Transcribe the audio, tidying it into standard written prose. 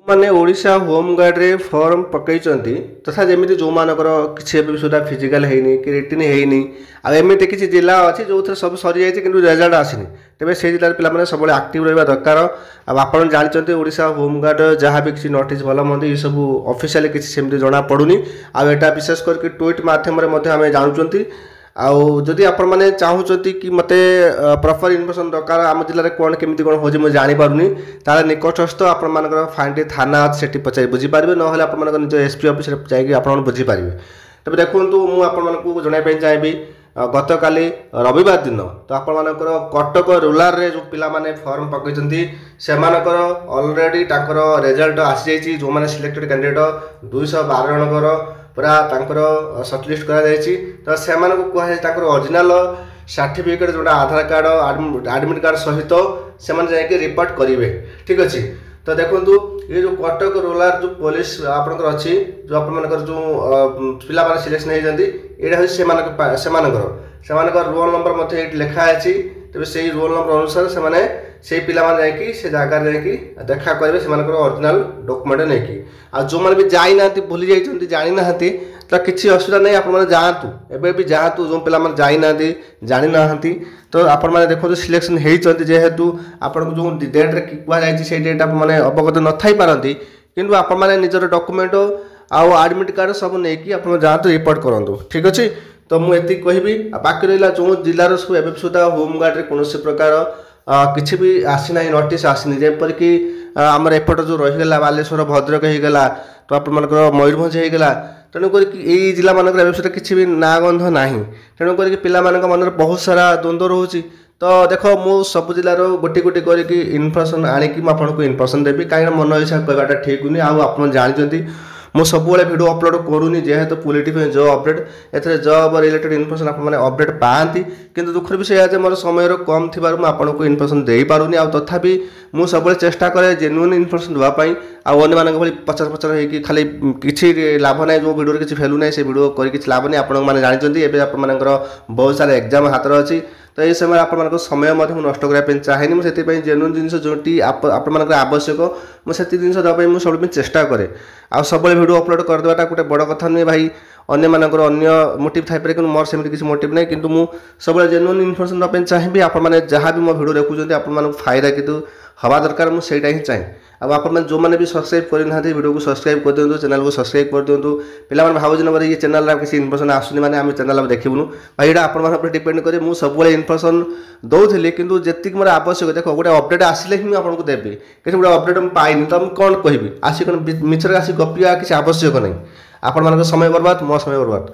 माने ओडिशा होमगार्ड रे फॉर्म पकईचंती तथा जमी जो मानकर किसी भी सुधा फिजिकल हैनी कि रिटिन हैनी आमती किसी जिला अच्छी जो थे सब सरी जाइए कि रेजल्ट आसनी तेज से जिलार पे सब आक्टिव रहा दरकार आप जानते ओडिशा होमगार्ड जहाँ भी किसी नोटिस भल मंद ये सब ऑफिशियली किसी सेमती जना पड़ूनी आटा विशेष करके ट्वीट मध्यम आम जानते आदि आपण चाहूँगी कि मत प्रॉपर इनफॉरमेशन दरकार आम जिले में कौन केमी कौन हो मुझे जानीपारूनी तार निकटस्थ आपर फाइंड थाना से पचारि बुझीपारे ना आप निज एसपी ऑफिस जाकि बुझीपारे तेज देखूँ मुझे जनवाई चाहिए गत काली रविवार दिन तो आपर कटक रूराल जो पिलाने फॉर्म पकई से अलरेडी रेजल्ट आसी जाइए जो मैंने सिलेक्टेड कैंडिडेट 212 जनकर पूरा सर्टलिस्ट कर से ओरिजिनल सर्टिफिकेट जोटा आधार कार्ड एडमिट कार्ड सहित से रिपोर्ट करेंगे ठीक अच्छे। तो देखो ये जो कटक रूराल जो पुलिस आपंकर अच्छी जो आपर जो पिला सिलेक्शन होती यहाँ से रोल नंबर ये लिखाई तेज से रोल नंबर अनुसार से पिला से जगार जा देखा करेंगे से ओरिजिनल डॉक्यूमेंट नहीं आ जो मैंने भी जाना भूली जाती जानी ना तो किसी असुविधा नहीं आप जातु एवं भी जातु जो पिला जाना जानी ना तो आपण मैंने देखो सिलेक्शन होती जेहेतु आपको जो डेट्रे कहुई से डेट आप अवगत न थी पारती किंतु आप निजर डॉक्यूमेंट आउ एडमिट कार्ड सब नहीं आप जातु रिपोर्ट करूँ ठीक अच्छे। तो मुझे कहबी बाकी रहा जो जिलार सब एवं सुधा होमगार्ड कौन प्रकार किसी भी आसीना नोटिस आसनी जपरिक आमर एपट जो रहीगला बालेश्वर भद्रक होगला तो आप मयूरभंज होगला तेणुक यही जिला मानक किसी भी ना गंध ना तेणुक पिला मन में बहुत सारा द्वंद्व रोचे। तो देख मु सब जिलार गोटी गोटी करके इनफर्मेशन आणिकी आपको इनफर्मेशन देवी कहीं मन इच्छा कहवाटा ठीक नहीं आप जानते मु सब वीडियो अपलोड करूनी जेहेतु पॉलिटिक्स जॉब अपडेट एथरे जॉब रिलेटेड इनफर्मेशन आप अपडेट पाती किंतु दुखर विषय आज मोर समय कम थी आपको इनफर्मेशन दे पारूनी आ तथापि मु सब चेष्टा करे जेन्युइन इनफर्मेशन देवाई आने भाई पचास पचास होगी खाली किसी लाभ ना जो वीडियो किसी भैल्यू ना से वीडियो कर किसी लाभ नहीं आपने जानते एवं आप बहुत सारा एग्जाम हाथ अच्छी तो ये समय आप समय नष्ट करने चाहे मुझे जेन्युइन जिन जोटी आवश्यक मुझे जिन देवाई मुझे सब चेष्टा कै आ सब वीडियो अपलोड करदेटा गोटे बड़ कथा नुहे भाई अन्य मानकर अन्य मोटिव थाईपे कि मोर सेमती किसी मोटिव नहीं किंतु मु सब जेन्युइन इनफर्मेशन देवाई चाहिए आप जहाँ भी मो वीडियो देखुं आप फायदा कितु हवा दरकार मुझे ही चाहे आप जो मैंने भी सब्सक्राइब करना वीडियो को सब्सक्राइब कर दिंतु चैनल को सब्सक्राइब कर दिंतु पिला भावुन ये चैनल किसी इनफर्मेशन आसुनी मैंने आम चैनल देखूनु भाई यहाँ आप डिपेंड करे मुझे सब इनफर्मेशन दौली कि जी मोर आवश्यक देख गोटे अपडेट आसिले ही आपको देवी कि गोटे अपडेट पाइनि तो मुझे कौन कहि आसिक मिछर आसिक गपिया किसी आवश्यक नहीं आपण समय बर्बाद मो समय बर्बाद।